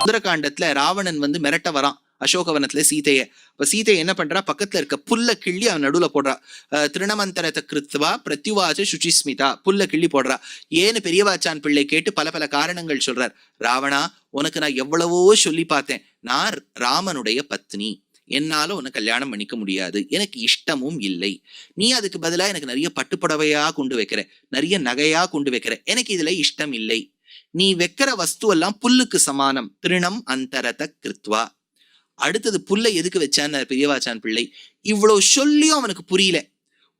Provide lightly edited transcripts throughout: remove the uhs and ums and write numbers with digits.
சுந்தரகாண்டத்துல ராவணன் மிரட்ட வரான் அசோகவனத்துல சீதைய. இப்ப சீதை என்ன பண்றா, பக்கத்துல இருக்க புல்ல கிள்ளி அவன் நடுவுல போடுறா. திருணமந்தரத்தை கிருத்வா பிரத்யுவாச்ச சுச்சிஸ்மிதா, புல்ல கிள்ளி போடுறா. ஏன்னு பெரியவாச்சான் பிள்ளை கேட்டு பல பல காரணங்கள் சொல்றார். ராவணா, உனக்கு நான் எவ்வளவோ சொல்லி பார்த்தேன், நான் ராமனுடைய பத்னி, என்னால உன்னை கல்யாணம் பண்ணிக்க முடியாது, எனக்கு இஷ்டமும் இல்லை. நீ அதுக்கு பதிலா எனக்கு நிறைய பட்டுப்புடவையா கொண்டு வைக்கிற, நிறைய நகையா கொண்டு வைக்கிற, எனக்கு இதுல இஷ்டம் இல்லை. நீ வைக்கிற வஸ்து எல்லாம் புல்லுக்கு சமானம். திருணம் அந்தரத கிருத்வா. அடுத்தது புல்லை எதுக்கு வச்சான்னு பெரியவாச்சான் பிள்ளை. இவ்வளவு சொல்லியும் அவனுக்கு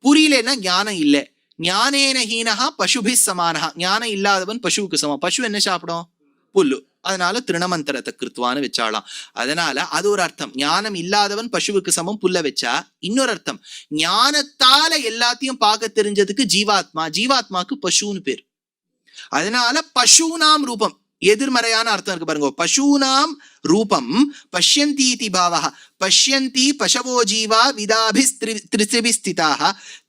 புரியலன்னா ஞானம் இல்லை. ஞானேன ஹீனஹா பசுபி சமானஹா. ஞானம் இல்லாதவன் பசுவுக்கு சமம். பசு என்ன சாப்பிடும்? புல்லு. அதனால திருணமந்தரத்தை கிருத்வான்னு வச்சாலாம். அதனால அது ஒரு அர்த்தம். ஞானம் இல்லாதவன் பசுவுக்கு சமம் புல்ல வச்சா. இன்னொரு அர்த்தம், ஞானத்தால எல்லாத்தையும் பார்க்க தெரிஞ்சதுக்கு ஜீவாத்மா, ஜீவாத்மாக்கு பசுன்னு பேர். அதனால பசுனாம் ரூபம், எதிர்மறையான அர்த்தம் இருக்கு பாருங்க. பசூனாம் ரூபம் பஷ்யந்தீதி பாவஹ. பஷ்யந்தி பசவோ ஜீவா விதாபிஸ்திரிசிபிஸ்திதாஹ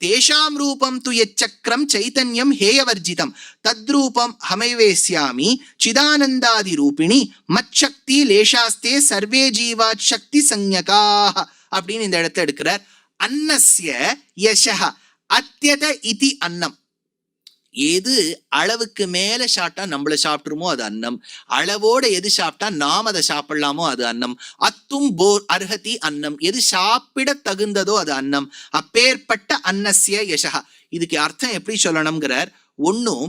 தேஷாம் ரூபம் து யச்சக்ரம் சைதன்யம் ஹேயவர்ஜிதம் தத்ரூபம் ஹமைவேஸ்யாமி சிதானந்தாதி ரூபிணி மச்சக்தி லேஷாஸ்தே சர்வே ஜீவாத் சக்தி சஞ்ஞகாஹ அப்படின்னு இந்த இடத்துல எடுக்கிறார். அன்னஸ்ய யசஹ அத்யத இதி அன்னம். எது அளவுக்கு மேல சாப்பிட்டா நம்மள சாப்பிட்டுருமோ அது அன்னம், அளவோட எது சாப்பிட்டா நாம் அதை சாப்பிடலாமோ அது அன்னம். அத்தும் போர் அர்ஹதி அன்னம், எது சாப்பிட தகுந்ததோ அது அன்னம். அப்பேற்பட்ட அன்னஸ்ய யசஹா. இதுக்கு அர்த்தம் எப்படி சொல்லணும்ங்கிறார். ஒன்னும்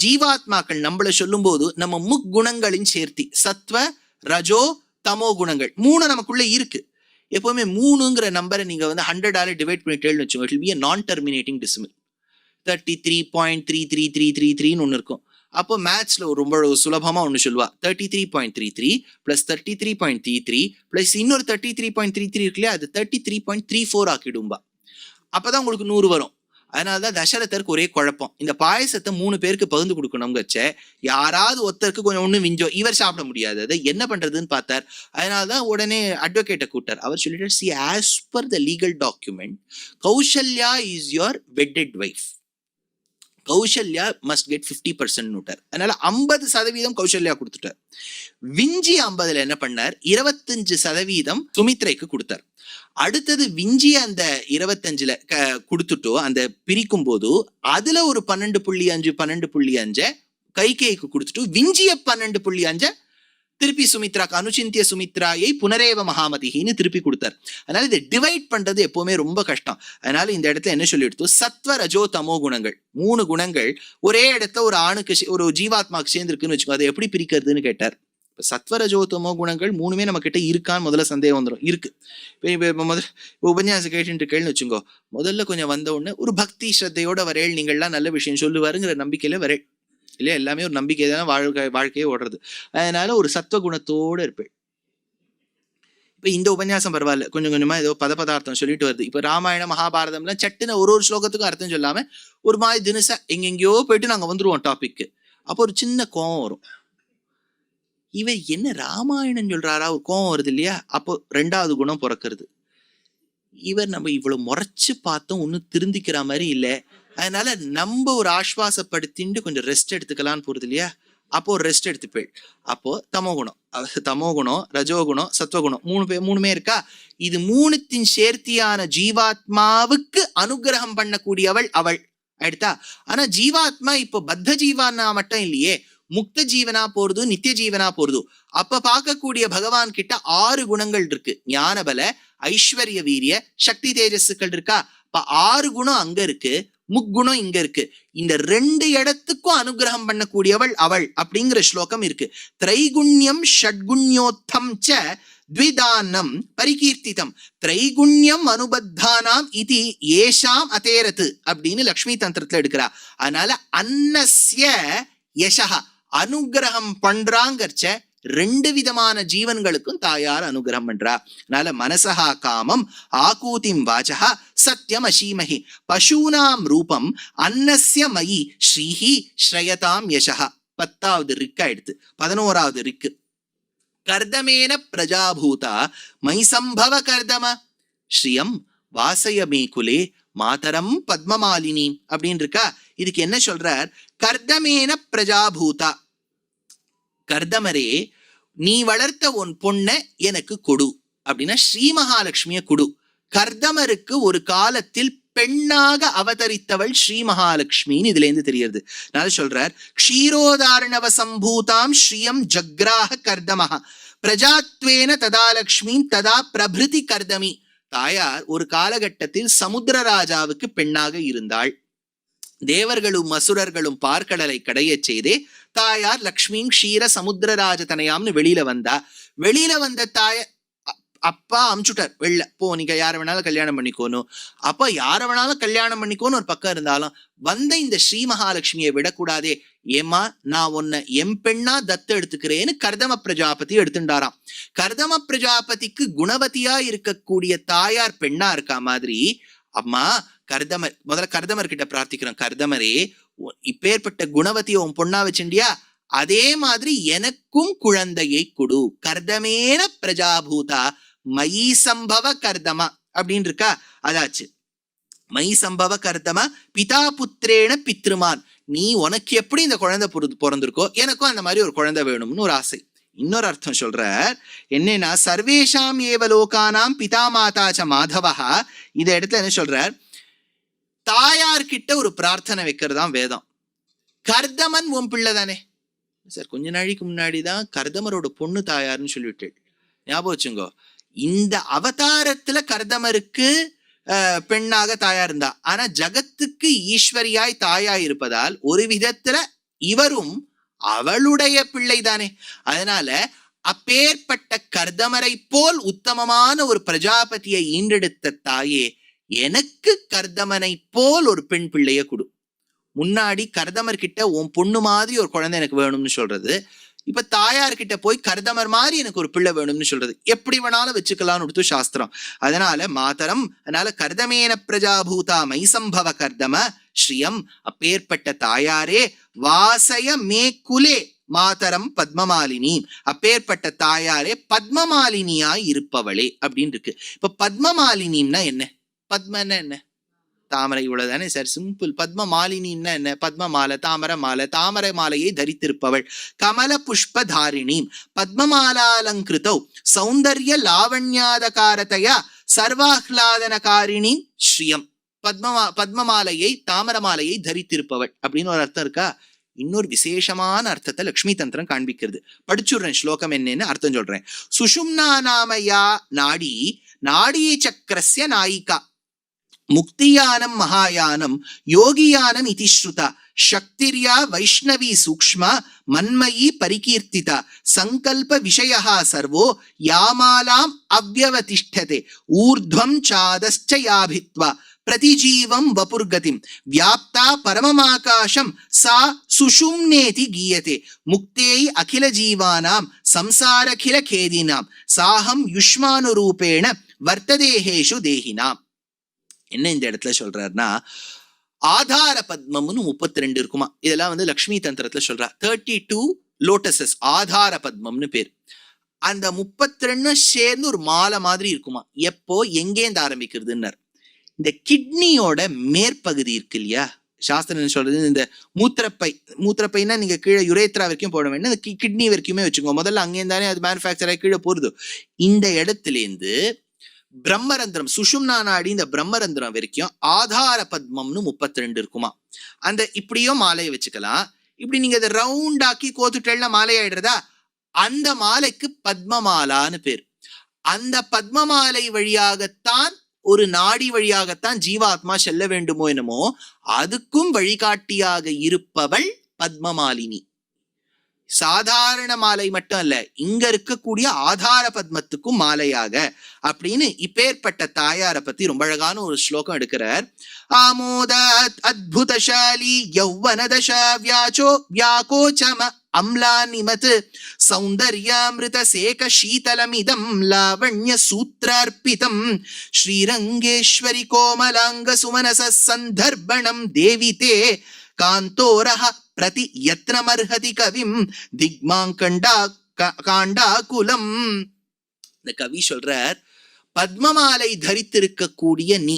ஜீவாத்மாக்கள் நம்மள சொல்லும் போது நம்ம முக்குணங்களின் சேர்த்தி, சத்வ ரஜோ தமோ குணங்கள் 3 நமக்குள்ள இருக்கு. எப்பவுமே 3ங்கிற நம்பரை நீங்க 100ஆல டிவைட் பண்ணிட்டேன்னு வச்சுக்கோங்க, it will be a non-terminating decimal. 33.33333 ஒன்று இருக்கும். அப்போ மேத்ஸ்ல ரொம்ப சுலபமா ஒன்று சொல்லுவா, 33.33 பிளஸ் 33.33 பிளஸ் இன்னொரு 33.33 இருக்கு இல்லையா, அது 33.34 ஆக்கிடும்பா. அப்பதான் உங்களுக்கு 100 வரும். அதனாலதான் தசரதருக்கு ஒரே குழப்பம். இந்த பாயசத்தை 3 பேருக்கு பகிர்ந்து கொடுக்கணும்ங்கச்ச யாராவது ஒருத்தருக்கு கொஞ்சம் ஒண்ணு விஞ்சோ, இவர் சாப்பிட முடியாது, அதை என்ன பண்றதுன்னு பார்த்தார். அதனாலதான் உடனே அட்வொகேட்டை கூட்டார். அவர் சொல்லிட்டு, see, as per the legal document, Kausalya is your wedded wife. Kausalya must get 50% நோட்டார். அதனால 50% கௌசல்யா கொடுத்துட்டார். விஞ்சி 50ல என்ன பண்ணார், 25% சுமித்ரைக்கு கொடுத்தார். அடுத்தது விஞ்சி அந்த 25ல கொடுத்துட்டோ அந்த பிரிக்கும் போது அதுல ஒரு 12.5 கைகேயிக்கு கொடுத்துட்டு விஞ்சிய 12.5 திருப்பி சுமித்ராக்கு, அனுசிந்திய சுமித்ராயை புனரேவ மகாமதின்னு திருப்பி கொடுத்தார். அதனால இதை டிவைட் பண்றது எப்பவுமே ரொம்ப கஷ்டம். அதனால இந்த இடத்துல என்ன சொல்லிடுத்து, சத்வ ரஜோ தமோ குணங்கள் 3 குணங்கள் ஒரே இடத்துல ஒரு ஆணுக்கு ஒரு ஜீவாத்மாக்கு சேர்ந்துருக்குன்னு வச்சுக்கோ, அதை எப்படி பிரிக்கிறதுன்னு கேட்டார். சத்வ ரஜோ தமோ குணங்கள் 3மே நம்ம கிட்ட இருக்கான்னு முதல்ல சந்தேகம் வந்துடும். இருக்கு. முதல்ல உபன்யாசம் கேட்டு கேள்னு வச்சுக்கோ, முதல்ல கொஞ்சம் வந்த உடனே ஒரு பக்தி ஸ்ரத்தையோட வரேள், நீங்கள்லாம் நல்ல விஷயம் சொல்லுவாருங்கிற நம்பிக்கையில வரேள் இல்லையா. எல்லாமே ஒரு நம்பிக்கை தானே வாழ்க்கையே ஓடுறது. அதனால ஒரு சத்துவ குணத்தோடு இருப்பேன். இப்ப இந்த உபன்யாசம் பரவாயில்ல, கொஞ்சம் கொஞ்சமா ஏதோ பதார்த்தம் சொல்லிட்டு வருது. இப்ப ராமாயணம் மகாபாரதம்லாம் சட்டுன்னு ஒரு ஸ்லோகத்துக்கும் அர்த்தம் சொல்லாம ஒரு மாதிரி தினசா எங்கெங்கயோ போயிட்டு நாங்க வந்துருவோம் டாபிக். அப்போ ஒரு சின்ன கோவம் வரும். இவர் என்ன ராமாயணம் சொல்றாரா, ஒரு கோவம் வருது இல்லையா. அப்போ 2வது குணம் பிறக்கிறது. இவர் நம்ம இவ்வளவு முறைச்சு பார்த்தோம், ஒன்னும் திருந்திக்கிற மாதிரி இல்லை, அதனால நம்ம ஒரு ஆஸ்வாசப்படுத்திட்டு கொஞ்சம் ரெஸ்ட் எடுத்துக்கலான்னு போறது இல்லையா. அப்போ ஒரு ரெஸ்ட் எடுத்துப்பேள். அப்போ தமோகுணம் ரஜோகுணம் சத்வகுணம் 3மே இருக்கா. இது 3த்தின் சேர்த்தியான ஜீவாத்மாவுக்கு அனுகிரகம் பண்ணக்கூடியவள் அவள் ஆயிடுதா. ஆனா ஜீவாத்மா இப்போ பத்த ஜீவானா மட்டும் இல்லையே, முக்த ஜீவனா போறது, நித்திய ஜீவனா போறது. அப்ப பார்க்கக்கூடிய பகவான் கிட்ட 6 குணங்கள் இருக்கு. ஞானபல, ஐஸ்வர்ய வீரிய, சக்தி தேஜஸுக்கள் இருக்கா. அப்ப 6 குணம் அங்க இருக்கு, முக்குணம் இங்க இருக்கு. இந்த 2 இடத்துக்கும் அனுகிரகம் பண்ணக்கூடியவள் அவள் அப்படிங்கிற ஸ்லோகம் இருக்கு. திரைகுண்யம் ஷட்குண்யோத்தம் ச த்விதானம் பரிகீர்த்திதம் திரைகுண்யம் அனுபத்தானாம் இது ஏஷாம் அதேரத்து அப்படின்னு லக்ஷ்மி தந்திரத்துல எடுக்கிறா. அதனால அன்னஸ்ய யசஹ அனுகிரகம் பண்றாங்கச்ச 2 விதமான ஜீவன்களுக்கும் தாயார் அனுகிரகம் பண்றா. அதனால மனசஹா காமம் ஆகூதிம் வாசஹா சத்யம் அசீமஹி பசூனாம் ரூபம் அன்னஸ்ய மயி ஸ்ரீஹி ஸ்ரயதாம் யசஹா. 10வது ரிக்கா எடுத்து 11வது ரிக்கு. கர்தமேன பிரஜாபூதா மை சம்பவ கர்தம ஸ்ரீயம் வாசயமே குலே மாதரம் பத்மமாலினி அப்படின்னு இருக்கா. இதுக்கு என்ன சொல்றார், கர்தமேன பிரஜாபூதா, கர்தமரே நீ வளர்த்த உன் பொண்ண எனக்கு கொடு அப்படின்னா ஸ்ரீ மகாலட்சுமிய கொடு. கர்தமருக்கு ஒரு காலத்தில் பெண்ணாக அவதரித்தவள் ஸ்ரீ மகாலட்சுமின்னு இதுல இருந்து தெரியுது. அதனால சொல்றார், க்ஷீரோதாரணவ சம்பூதாம் ஸ்ரீயம் ஜக்ராஹ கர்தமஹ பிரஜாத்வேன ததா லக்ஷ்மி ததா பிரபிருதி கர்தமி. தாயார் ஒரு காலகட்டத்தில் சமுத்திரராஜாவுக்கு பெண்ணாக இருந்தாள். தேவர்களும் அசுரர்களும் பார்க்கடலை கடைய செய்தே தாயார் லக்ஷ்மி க்ஷீர சமுத்திரராஜ தனையாம்னு வெளியில வந்தா. வெளியில வந்த தாய அப்பா அமுச்சுட்டார், வெளில போ, நீங்க யார வேணாலும் கல்யாணம் பண்ணிக்கோணும். அப்ப யார வேணாலும் கல்யாணம் பண்ணிக்கோன்னு ஒரு பக்கம் இருந்தாலும் வந்த இந்த ஸ்ரீ மகாலட்சுமியை விடக்கூடாதே. ஏமா, நான் உன்னை எம் பெண்ணா தத்து எடுத்துக்கிறேன்னு கர்தம பிரஜாபதி எடுத்துட்டாராம். கர்தம பிரஜாபதிக்கு குணவதியா இருக்கக்கூடிய தாயார் பெண்ணா இருக்கா மாதிரி, அம்மா கர்தமர், முதல்ல கர்தமர் கிட்ட பிரார்த்திக்கிறோம், கர்தமரே இப்பேற்பட்ட குணவதியை உன் பொண்ணா வச்சுண்டியா, அதே மாதிரி எனக்கும் குழந்தையை கொடு. கர்தமேன பிரஜாபூதா மயி சம்பவ கர்தம அப்படின்னு இருக்கா, அதாச்சு. மயி சம்பவ கர்தம பிதா புத்திரேன பித்ருமான். நீ உனக்கு எப்படி இந்த குழந்தை பிறந்திருக்கோ எனக்கும் அந்த மாதிரி ஒரு குழந்தை வேணும்னு ஒரு ஆசை. இன்னொரு அர்த்தம் சொல்ற என்னன்னா, சர்வேஷாம் ஏவ லோகானாம் பிதா மாதாச்ச மாதவஹா. இந்த இடத்துல என்ன சொல்றார், தாயார்கிட்ட ஒரு பிரார்த்தனை வைக்கிறதா வேதம். கர்தமன் உன் பிள்ளை தானே சார், கொஞ்ச நாளைக்கு முன்னாடிதான் கர்தமரோட பொண்ணு தாயார்னு சொல்லிவிட்டு ஞாபகம் வச்சுங்கோ. இந்த அவதாரத்துல கர்தமருக்கு பெண்ணாக தாயார் இருந்தா, ஆனா ஜகத்துக்கு ஈஸ்வரியாய் தாயாய் இருப்பதால் ஒரு விதத்துல இவரும் அவளுடைய பிள்ளை தானே. அதனால அப்பேற்பட்ட கர்தமரை போல் உத்தமமான ஒரு பிரஜாபதியை ஈண்டெடுத்த தாயே, எனக்கு கர்தமனை போல் ஒரு பெண் பிள்ளைய கொடு. முன்னாடி கர்தமர் கிட்ட உன் பொண்ணு மாதிரி ஒரு குழந்தை எனக்கு வேணும்னு சொல்றது, இப்ப தாயார்கிட்ட போய் கர்தமர் மாதிரி எனக்கு ஒரு பிள்ளை வேணும்னு சொல்றது. எப்படி வேணாலும் வச்சுக்கலாம்னு சாஸ்திரம். அதனால மாதரம், அதனால கர்தமேன பிரஜாபூதா மைசம்பவ கர்தம ஸ்ரீயம். அப்பேற்பட்ட தாயாரே வாசய மே குலே மாதரம் பத்மமாலினி. அப்பேற்பட்ட தாயாரே பத்மமாலினியாய் இருப்பவளே அப்படின்னு இருக்கு. இப்ப பத்மமாலினின்னா என்ன? பத்மன்னா என்ன? தாமரை. இவ்வளவுதானே சார், சிம்பிள். பத்ம மாலினின்னா என்ன? பத்ம மாலை, தாமரை மாலை, தாமரை மாலையை தரித்திருப்பவள். கமல புஷ்ப தாரிணி பத்மமாலாலங்கிருதௌ சௌந்தர்ய லாவண்யாதகாரதையா சர்வாஹ்லாதனகாரிணி ஸ்ரீயம். பத்மமாலையை, தாமர மாலையை தரித்திருப்பவள் அப்படின்னு ஒரு அர்த்தம் இருக்கா. இன்னொரு விசேஷமான அர்த்தத்தை லக்ஷ்மி தந்திரம் காண்பிக்கிறது. படிச்சுடுறேன், ஸ்லோகம் என்னன்னு அர்த்தம் சொல்றேன். சுஷும்னா நாமயா நாடி நாடி சக்கரஸ்ய நாயிகா முக்தியானம் மகாயானம் யோகியானம் இதி ஸ்ருதா சக்திர்யா வைஷ்ணவி சூக்ஷ்மா மன்மயி பரிகீர்த்திதா சங்கல்ப விஷயஹ சர்வோ யாமாலாம் அவ்யவதிஷ்டதே ஊர்த்வம் சாதஸ்ச யாபித்வா பிரதிஜீவம் வபுர்கதிம் வியாப்தா பரமமாகாசம் சா சுஷும்னேதி கீயதே முக்தேய் அகில ஜீவானாம் சம்சாரகில கேதினாம் சாஹம் யுஷ்மானுரூபேண வர்த்ததேஹேஷு தேஹினாம். என்ன இந்த இடத்துல சொல்றாருன்னா, ஆதார பத்மம்னு 32 இருக்குமா. இதெல்லாம் லக்ஷ்மி தந்திரத்துல சொல்றா. 32 லோட்டசஸ் ஆதார பத்மம்னு பேர். அந்த 32 சேர்ந்து ஒரு மாலை மாதிரி இருக்குமா. எப்போ எங்கேந்து ஆரம்பிக்கிறதுன்னு, இந்த கிட்னியோட மேற்பகுதி இருக்கு இல்லையா, சாஸ்திரம் சொல்றது, இந்த மூத்திரப்பைனா நீங்க கீழே யுரேத்ரா வரைக்கும் போட வேண்டாம், இந்த கிட்னி வரைக்குமே வச்சுக்கோங்க. முதல்ல அங்கே தானே அது மேனுஃபேக்சர் ஆகி கீழே போறது. இந்த இடத்துல இருந்து பிரம்மரந்திரம், சுஷும்னா நாடி, இந்த பிரம்மரந்திரம் வரைக்கும் ஆதார பத்மம்னு 32 இருக்குமா. அந்த இப்படியும் மாலையை வச்சுக்கலாம். இப்படி நீங்க அதை ரவுண்ட் ஆக்கி கோத்துட்டேல்ல மாலை ஆயிடுறதா, அந்த மாலைக்கு பத்மமாலான்னு பேர். அந்த பத்மமாலை வழியாகத்தான், ஒரு நாடி வழியாகத்தான் ஜீவாத்மா செல்ல வேண்டுமோ என்னமோ, அதுக்கும் வழிகாட்டியாக இருப்பவள் பத்மமாலினி. சாதாரண மாலை மட்டும் அல்ல, இங்க இருக்கக்கூடிய ஆதார பத்மத்துக்கும் மாலையாக அப்படின்னு இப்பேற்பட்ட தாயாரை பத்தி ரொம்ப அழகான ஒரு ஸ்லோகம் எடுக்கிறார். ஆமோத அத்புதசாலி யௌவனதச வியாச்சோ வியாகோச்சம அம்லானிமத் சௌந்தர்யாமிருத சேக சீதலமிதம் லாவண்ய சூத்ரார்ப்பிதம் ஸ்ரீரங்கேஸ்வரி கோமலாங்க சுமனச சந்தர்ப்பணம் தேவிதே காந்தோரஹ பிரதி யத்னமர்ஹதி கவிம் திக்மாங்கண்டா காண்டாகுலம். இந்த கவி சொல்றார், பத்மமாலை தரித்திருக்கக்கூடிய நீ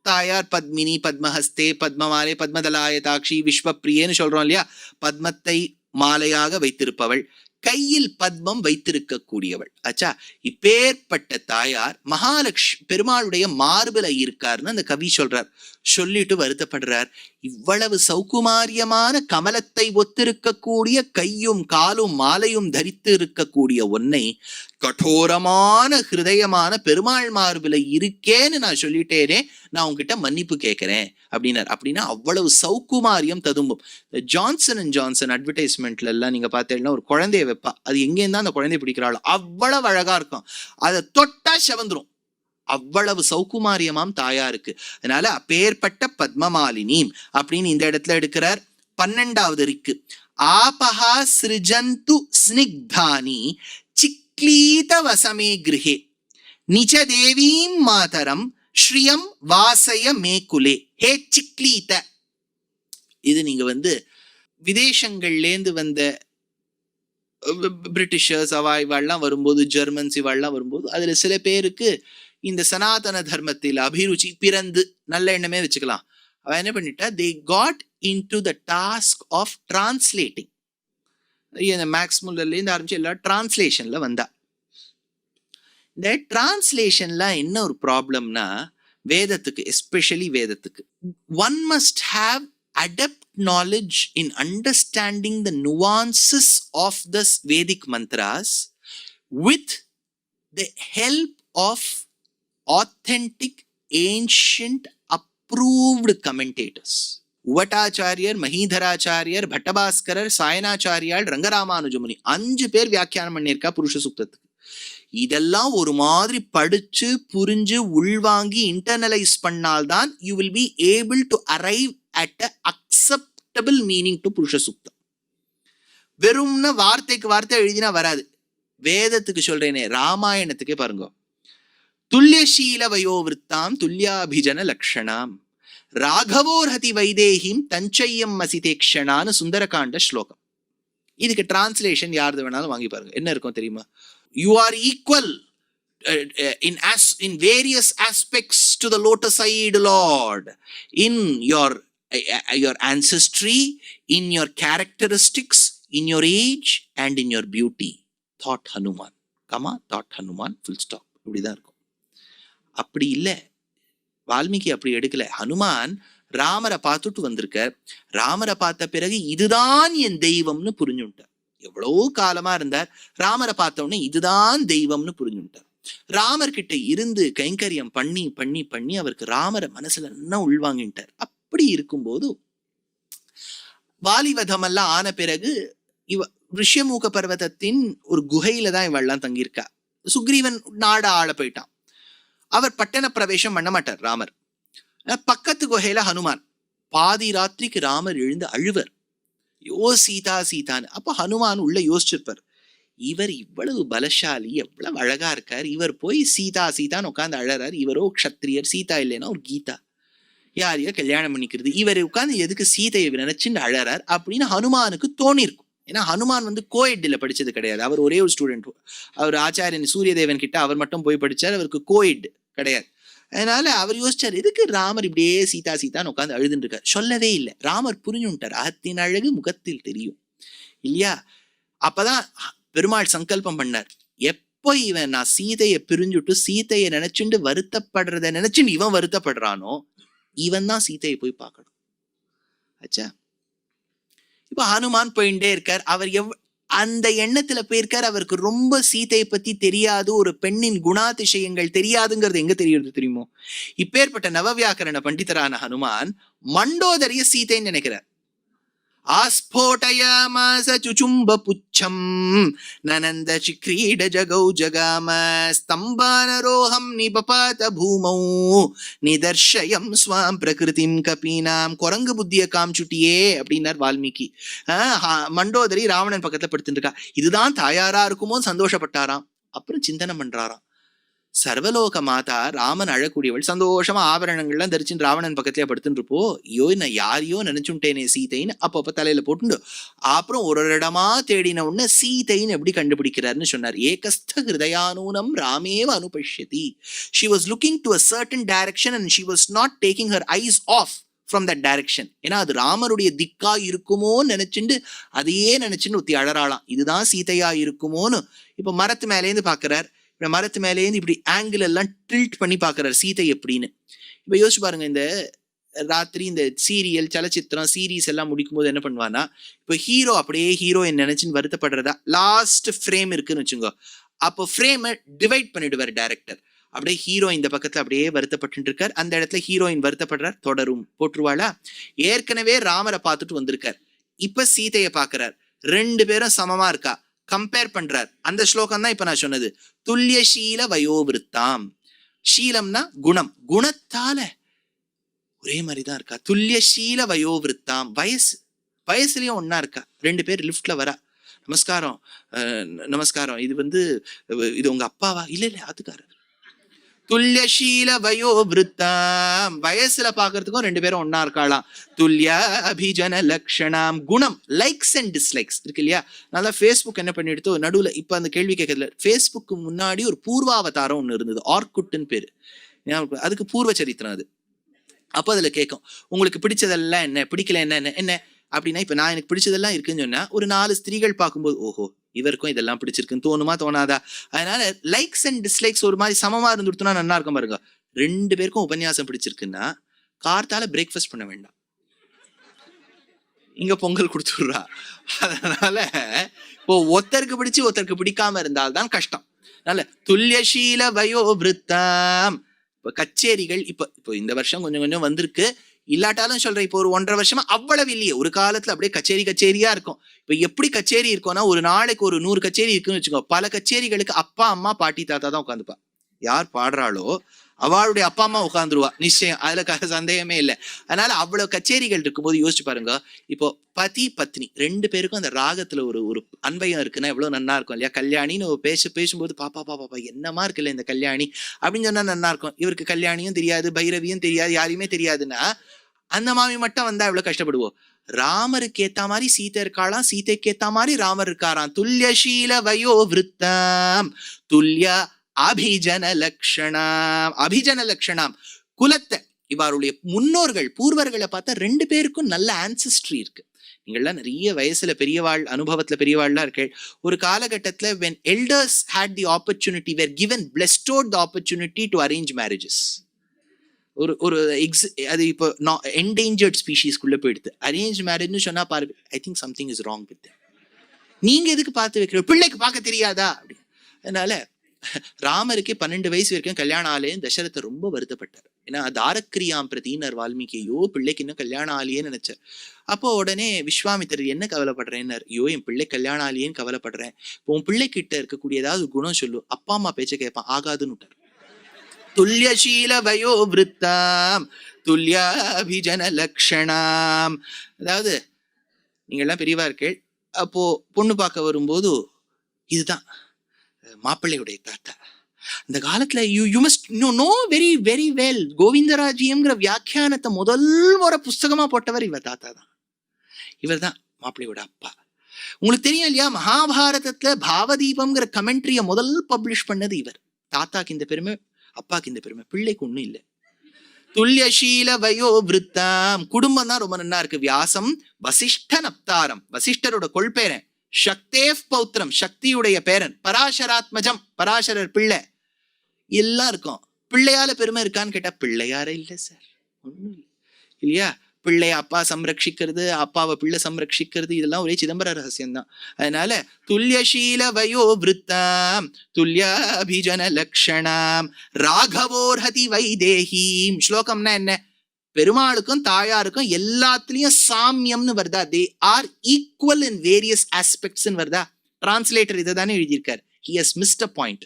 தாயார் பத்மினி, பத்மஹஸ்தே, பத்மமாலை, பத்மதலாயதாட்சி, விஸ்வப்பிரியன்னு சொல்றோம் இல்லையா, பத்மத்தை மாலையாக வைத்திருப்பவள். கையில் பத்மம் வைத்திருக்கக்கூடியவள். ஆச்சா, இப்பேற்பட்ட தாயார் மகாலட்சுமி பெருமாளுடைய மார்பில இருக்காருன்னு அந்த கவி சொல்றார். சொல்லிட்டு வருத்தப்படுறார், இவ்வளவு சௌகுமாரியமான கமலத்தை ஒத்திருக்கக்கூடிய கையும் காலும் மாலையும் தரித்து இருக்கக்கூடிய ஒன்னை கடோரமான ஹிருதயமான பெருமாள் மார்பில இருக்கேன்னு நான் சொல்லிட்டேனே, நான் உங்ககிட்ட மன்னிப்பு கேட்கிறேன் அப்படின்னார். அப்படின்னா அவ்வளவு சௌகுமாரியம் ததும்பும். ஜான்சன் அண்ட் ஜான்சன் அட்வர்டைஸ்மெண்ட்ல எல்லாம் நீங்க பார்த்தீங்கன்னா ஒரு குழந்தைய வைப்பா, அது எங்கேருந்தா அந்த குழந்தைய பிடிக்கிறாளோ அவ்வளவு அழகா இருக்கும், அதை தொட்டா செவந்துரும், அவ்வளவு சௌகுமாரியமாம் தாயாருக்கு. அதனால அப்பேற்பட்ட பத்மமாலினி அப்படின்னு இந்த இடத்துல எடுக்கிறார். 12வது இருக்கு, ஆபஹா சிருஜந்து ஸ்னிக்தானி சிக்லீத வசமே கிருஹே நிஜ தேவீம் மாதரம் ஸ்ரீயம் வாசய மேகுலே. ஹே சிக்லீத, இது நீங்க விதேசங்கள்லேருந்து வந்த பிரிட்டிஷர்ஸ் இவாள்லாம் வரும்போது, ஜெர்மன்ஸ் இவாள்லாம் வரும்போது, அதுல சில பேருக்கு இந்த சனாதன தர்மத்தில் அபிருச்சி பிறந்து, நல்ல எண்ணமே வச்சுக்கலாம், அவ என்ன பண்ணிட்டா, they got into the task of translating. Max முல்லர்லேருந்து ஆரம்பிச்சு எல்லா டிரான்ஸ்லேஷன்ல வந்தா. இந்த டிரான்ஸ்லேஷன்ல என்ன ஒரு ப்ராப்ளம்னா, வேதத்துக்கு எஸ்பெஷலி வேதத்துக்கு one must have adept knowledge in understanding the nuances of the Vedic mantras with the help of authentic, ancient, approved commentators. உவட்டாச்சாரியர், மஹீதராச்சாரியர், பட்டபாஸ்கரர், சாயனாச்சாரியால், ரங்கராமானுஜமுனி 5 பேர் வியாக்கியானம் பண்ணியிருக்கா புருஷ சூக்தத்துக்கு. இதெல்லாம் ஒரு மாதிரி படிச்சு புரிஞ்சு உள்வாங்கி இன்டர்னலைஸ் பண்ணால்தான் you will be able to arrive at a acceptable meaning to புருஷ சூக்தம். வெறும்னா வார்த்தைக்கு வார்த்தை எழுதினா வராது. வேதத்துக்கு சொல்றேனே, ராமாயணத்துக்கே பாருங்க, துல்லியசீல வயோவிருத்தாம் துல்யாபிஜன லக்ஷணாம் ராகவோர்ஹதி வைதேகிம் தஞ்சையம் மசிதேக்ஷனான்னு சுந்தரகாண்ட ஸ்லோகம். இதுக்கு டிரான்ஸ்லேஷன் யாரு வேணாலும் வாங்கி பாருங்க, என்ன இருக்கும் தெரியுமா? You are equal in various aspects to the lotus-eyed Lord, in your ancestry, in your characteristics, in your age, and in your beauty. Thought Hanuman, comma, thought Hanuman, full stop. இப்படிதான் இருக்கும். அப்படி இல்லை, வால்மீகி அப்படி எடுக்கல. ஹனுமான் ராமரை பார்த்துட்டு வந்திருக்க, ராமரை பார்த்த பிறகு இதுதான் என் தெய்வம்னு புரிஞ்சுட்டார். எவ்வளவு காலமா இருந்தார், ராமரை பார்த்த உடனே இதுதான் தெய்வம்னு புரிஞ்சுட்டார். ராமர்கிட்ட இருந்து கைங்கரியம் பண்ணி பண்ணி பண்ணி அவருக்கு ராமரை மனசுல என்ன உள்வாங்கிட்டார். அப்படி இருக்கும்போது வாலிவதம் எல்லாம் ஆன பிறகு ரிஷ்யமூக பர்வதத்தின் ஒரு குகையில தான் இவெல்லாம் தங்கியிருக்கா. சுக்ரீவன் நாட ஆள போயிட்டான். அவர் பட்டண பிரவேசம் பண்ண மாட்டார் ராமர். பக்கத்து குகையில ஹனுமான். பாதி ராத்திரிக்கு ராமர் எழுந்து அழுவர், யோ சீதா சீதான்னு. அப்ப ஹனுமான் உள்ள யோசிச்சிருப்பார், இவர் இவ்வளவு பலசாலி, எவ்வளவு அழகா இருக்கார், இவர் போய் சீதா சீதான்னு உட்காந்து அழறார். இவரோ க்ஷத்ரியர், சீதா இல்லைன்னா ஒரு கீதா, யாரையோ கல்யாணம் பண்ணிக்கிறது, இவர் உட்காந்து எதுக்கு சீதையை நினைச்சுன்னு அழறார் அப்படின்னு ஹனுமானுக்கு தோணிருக்கும். ஏன்னா ஹனுமான் கோஎட்ல படிச்சது கிடையாது, அவர் ஒரே ஒரு ஸ்டூடெண்ட். அவர் ஆச்சாரியன் சூரியதேவன் கிட்ட அவர் மட்டும் போய் படிச்சார், அவருக்கு கோஎட் கிடையாது. அதனால அவர் யோசிச்சார், எதுக்கு ராமர் இப்படியே சீதா சீதான்னு உட்காந்து அழுதுன்னு இருக்கார். சொல்லவே இல்லை. ராமர் புரிஞ்சுட்டார், அகத்தின் அழகு முகத்தில் தெரியும் இல்லையா. அப்பதான் பெருமாள் சங்கல்பம் பண்ணார், எப்போ இவன் நான் சீதையை பிரிஞ்சுட்டு சீதையை நினைச்சுட்டு வருத்தப்படுறத நினைச்சுட்டு இவன் வருத்தப்படுறானோ, இவன் தான் சீதையை போய் பார்க்கணும். ஆச்சா, இப்ப ஹனுமான் போயிட்டே இருக்கார். அவர் அந்த எண்ணத்துல போயிருக்கார். அவருக்கு ரொம்ப சீதையை பத்தி தெரியாது, ஒரு பெண்ணின் குணாதிசயங்கள் தெரியாதுங்கிறது எங்க தெரியுது தெரியுமோ? இப்பேற்பட்ட நவவியாக்கரண பண்டிதரான ஹனுமான் மண்டோதரிய சீதைன்னு நினைக்கிறார். ஆஸ்போட்டயாமாஸ சுசும்ப புச்சம் நனந்த சிக்ரீட ஜகௌ ஜகாம ஸ்தம்பானரோஹம் நிபபாத பூமௌ நிதர்ஷயம் ஸ்வாம் பிரகிருதிம் கபீனாம். குரங்கு புத்திய காமிச்சுட்டியே அப்படின்னார் வால்மீகி. மண்டோதரி ராவணன் பக்கத்துல படுத்துட்டு இருக்கா. இதுதான் தாயாரா இருக்குமோ சந்தோஷப்பட்டாராம். அப்புறம் சிந்தனை பண்றாராம், சர்வலோக மாதா ராமன் அழக்கூடியவள், சந்தோஷமா ஆபரணங்கள்லாம் தரிச்சுட்டு ராவணன் பக்கத்திலே படுத்துட்டு இருப்போ, ஐயோ நான் யாரையோ நினைச்சுட்டேனே சீதைன்னு அப்பப்ப தலையில போட்டு. அப்புறம் ஒரு இடமா தேடின உடனே சீதைன்னு எப்படி கண்டுபிடிக்கிறாருன்னு சொன்னார். ஏகஸ்த ஹிருதயானூனம் ராமேவ அனுபஷ்யதி. She was looking to a certain direction and she was not taking her eyes off from that direction. ஏன்னா அது ராமருடைய திக்கா இருக்குமோன்னு நினைச்சுட்டு அதையே நினைச்சுன்னு ஒத்தி அழறாளாம், இதுதான் சீதையா இருக்குமோன்னு. இப்ப மரத்து மேலேருந்து பாக்குறார், இப்ப மரத்து மேலேருந்து இப்படி ஆங்கிள் எல்லாம் டில்ட் பண்ணி பாக்குறாரு சீதை எப்படின்னு. இப்ப யோசிச்சு பாருங்க, இந்த ராத்திரி இந்த சீரியல் சலச்சித்திரம் சீரீஸ் எல்லாம் முடிக்கும் போது என்ன பண்ணுவான்னா, இப்போ ஹீரோ அப்படியே ஹீரோயின் நினைச்சுன்னு வருத்தப்படுறதா லாஸ்ட் ஃப்ரேம் இருக்குன்னு வச்சுக்கோ, அப்போ ஃப்ரேமை டிவைட் பண்ணிடுவார் டைரக்டர். அப்படியே ஹீரோ இந்த பக்கத்துல அப்படியே வருத்தப்பட்டு இருக்கார், அந்த இடத்துல ஹீரோயின் வருத்தப்படுறார், தொடரும் போட்டுருவாளா. ஏற்கனவே ராமரை பார்த்துட்டு வந்திருக்கார், இப்ப சீதையை பாக்குறார், ரெண்டு பேரும் சமமா இருக்கா, கம்பேர் பண்றார். அந்த ஸ்லோகம் தான் இப்ப நான் சொன்னது, துல்லியசீல வயோவிருத்தாம். ஷீலம்னா குணம், குணத்தால ஒரே மாதிரிதான் இருக்கா. துல்லியசீல வயோவிருத்தாம், வயசுலயும் ஒன்னா இருக்கா. ரெண்டு பேர் லிப்ட்ல வரா, நமஸ்காரம் நமஸ்காரம், இது உங்க அப்பாவா? இல்ல இல்ல அதுக்காரர். துல்லியசீல வயோவிருத்தாம், வயசுல பாக்குறதுக்கும் ரெண்டு பேரும் ஒன்னா இருக்காளாம். துல்லிய அபிஜன லக்ஷணாம், குணம், லைக்ஸ் அண்ட் டிஸ்லைக்ஸ் இருக்கு இல்லையா. நல்லா ஃபேஸ்புக் என்ன பண்ணிடுத்தோ நடுவுல, இப்ப அந்த கேள்வி கேட்கறதுல ஃபேஸ்புக்கு முன்னாடி ஒரு பூர்வாவதாரம் ஒண்ணு இருந்தது, ஆர்குட்னு பேரு, அதுக்கு பூர்வ சரித்திரம் அது. அப்போ அதுல கேட்கும், உங்களுக்கு பிடிச்சதெல்லாம் என்ன, பிடிக்கல என்ன என்ன அப்படின்னா, இப்ப நான் எனக்கு பிடிச்சதெல்லாம் இருக்குன்னு சொன்னா ஒரு 4 ஸ்திரீகள் பார்க்கும்போது ஓஹோ இவருக்கும் இதெல்லாம் பிடிச்சிருக்குன்னு தோணுமா தோணாதா? அதனால லைக்ஸ் அண்ட் டிஸ்லைக்ஸ் ஒரு மாதிரி சமமா இருந்துடுத்துனா நல்லா இருக்கும் பாருங்க. ரெண்டு பேருக்கும் உபன்யாசம் பிடிச்சிருக்குன்னா கார்த்தால பிரேக்ஃபாஸ்ட் பண்ண வேண்டாம், இங்க பொங்கல் கொடுத்துடுறா. அதனால இப்போ ஒருத்தருக்கு பிடிச்சு ஒருத்தருக்கு பிடிக்காம இருந்தால்தான் கஷ்டம். அதனால துல்லியசீல வயோவிருத்தாம். இப்ப கச்சேரிகள் இப்போ இந்த வருஷம் கொஞ்சம் கொஞ்சம் வந்திருக்கு, இல்லாட்டாலும் சொல்றேன், இப்போ ஒரு 1.5 வருஷமா அவ்வளவு இல்லையே. ஒரு காலத்துல அப்படியே கச்சேரியா இருக்கும். இப்ப எப்படி கச்சேரி இருக்கும்னா, ஒரு நாளைக்கு ஒரு 100 கச்சேரி இருக்குன்னு வச்சுக்கோ. பல கச்சேரிகளுக்கு அப்பா அம்மா பாட்டி தாத்தா தான் உட்காந்துப்பா. யார் பாடுறாளோ அவளுடைய அப்பா அம்மா உட்காந்துருவா நிச்சயம், அதுல சந்தேகமே இல்லை. அதனால அவ்வளவு கச்சேரிகள் இருக்கும்போது யோசிச்சு பாருங்க, இப்போ பதி பத்னி ரெண்டு பேருக்கும் அந்த ராகத்துல ஒரு அன்பயம் இருக்குன்னா எவ்வளவு நன்னா இருக்கும் இல்லையா. கல்யாணின்னு பேசும்போது பாப்பா என்னமா இருக்குல்ல இந்த கல்யாணி அப்படின்னு சொன்னா நன்னா இருக்கும். இவருக்கு கல்யாணியும் தெரியாது, பைரவியும் தெரியாது, யாரையுமே தெரியாதுன்னா அந்த மாமி மட்டும் வந்தா எவ்வளவு கஷ்டப்படுவோம். ராமருக்கு ஏத்த மாதிரி சீதை இருக்காளாம், சீதைக்கு ஏத்த மாதிரி ராமர் இருக்காராம். துல்லியசீல வயோவிருத்தாம் துல்லிய அபிஜன லக்ஷணாம். குலத்தை, இவருடைய முன்னோர்கள் பூர்வர்களை பார்த்தா ரெண்டு பேருக்கும் நல்ல ஆன்செஸ்ட்ரி இருக்கு. நீங்கள்லாம் நிறைய வயசுல பெரியவாள், அனுபவத்துல பெரியவாள்லாம் இருக்கு. ஒரு காலகட்டத்துல when elders had the opportunity, were given bestowed the opportunity to arrange marriages. அது இப்போ என்டேஞ்சர்ட் ஸ்பீஷீஸ்க்குள்ள போயிடுது. அரேஞ்ச் மேரேஜ்னு சொன்னா பாரு, I think something is wrong with. நீங்க எதுக்கு பார்த்து வைக்கிற, பிள்ளைக்கு பார்க்க தெரியாதா அப்படி. அதனால ராமருக்கு 12 வயசு வரைக்கும் கல்யாணம் ஆலேன்னு தசரத்தை ரொம்ப வருத்தப்பட்டார். ஏன்னா தாரக்கிரியாம் பிரதினர் வால்மீகி, ஐயோ பிள்ளைக்கு இன்னும் கல்யாணம் ஆலியேன்னு நினைச்சார். அப்போ உடனே விஸ்வாமித்திரர் என்ன கவலைப்படுறேன்னு, ஐயோ என் பிள்ளை கல்யாணம் ஆலியேன்னு கவலைப்படுறேன், இப்போ உன் பிள்ளை கிட்ட இருக்கக்கூடிய ஏதாவது குணம் சொல்லு, அப்பா அம்மா பேச்ச கேட்பான், ஆகாதுன்னு விட்டார். துல்லியசீல வயோவிருத்தாம் துல்லிய அபிஜன லக்ஷணாம். அதாவது நீங்க எல்லாம் பெரியவா இருக்கே, அப்போ பொண்ணு பார்க்க வரும்போது இதுதான் மாப்பிள்ளையுடைய தாத்தா. அந்த காலத்துல you must know very very well, கோவிந்தராஜ்யம்ங்கிற வியாக்கியானத்தை முதல் முறை புஸ்தகமா போட்டவர் இவர் தாத்தா தான். இவர் தான் மாப்பிள்ளையோட அப்பா. உங்களுக்கு தெரியும் இல்லையா, மகாபாரதத்துல பாவதீபம்ங்கிற கமெண்ட்ரிய முதல் பப்ளிஷ் பண்ணது இவர். தாத்தாக்கு இந்த பெருமை, அப்பாக்கு இந்த பெருமை, பிள்ளைக்கு ஒண்ணும் இல்லை. துல்லியசீல வயோவிருத்தாம். குடும்பம் தான் ரொம்ப நல்லா இருக்கு. வியாசம் வசிஷ்டன் அப்தாரம், வசிஷ்டரோட கொள்பேரன், சக்தேவ் பௌத்திரம், சக்தியுடைய பேரன், பராசராத்மஜம், பராசரர் பிள்ளை, எல்லாம் இருக்கும். பிள்ளையால பெருமை இருக்கான்னு கேட்டா பிள்ளையார இல்ல சார், ஒண்ணும் இல்லை இல்லையா. பிள்ளைய அப்பா சம்ரட்சிக்கிறது, அப்பாவை பிள்ளை சம்ரட்சிக்கிறது, இதெல்லாம் ஒரே சிதம்பர ரகசியம் தான். அதனால துல்லியசீல வயோவிருத்தாம் துல்லிய அபிஜன லக்ஷணாம் ராகவோர்ஹதி வைதேஹீம். ஸ்லோகம்னா என்ன, பெருமாளுக்கும் தாயாருக்கும் எல்லாத்துலயும் சாமியம்னு வருதா, they are equal in various aspects வருதா. டிரான்ஸ்லேட்டர் இதை தானே எழுதியிருக்கார், he has missed a point.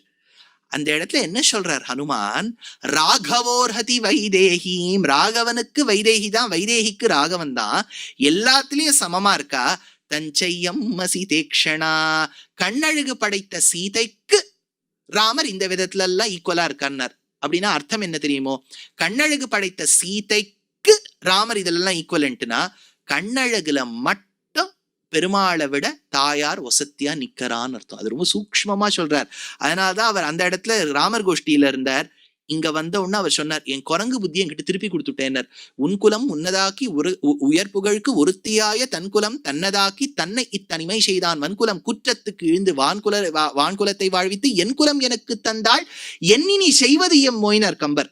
அந்த இடத்துல என்ன சொல்றார் ஹனுமான், ராகவோர்ஹதி வைதேஹீம், ராகவனுக்கு வைதேகி தான், வைதேகிக்கு ராகவன் தான், எல்லாத்துலயும் சமமா இருக்கா. தஞ்சையம் சீதேக்ஷணா, கண்ணழகு படைத்த சீதைக்கு ராமர் இந்த விதத்துல எல்லாம் ஈக்குவலா இருக்கார். அப்படின்னா அர்த்தம் என்ன தெரியுமோ, கண்ணழகு படைத்த சீதைக்கு ராமர் இதெல்லாம் ஈக்குவலன்ட்னா, கண்ணழகுல மட்டும் பெருமாளை விட தாயார் வசத்தியா நிக்கிறான்னு அர்த்தம். அது ரொம்ப சூக்ஷ்மமா சொல்றார். அதனாலதான் அவர் அந்த இடத்துல ராமர் கோஷ்டியில இருந்தார். இங்க வந்த உடனே அவர் சொன்னார், என் குரங்கு புத்தி என்கிட்ட திருப்பி கொடுத்துட்டேனர். உன் குலம் உன்னதாக்கி உயர் புகழ்க்கு ஒருத்தியாய தன்குலம் தன்னதாக்கி தன்னை இத்தனிமை செய்தான் வன்குலம் குற்றத்துக்கு இழுந்து வான்குலத்தை வாழ்வித்து என் குலம் எனக்கு தந்தாள் எண்ணி நீ செய்வது எம் மொயினர் கம்பர்.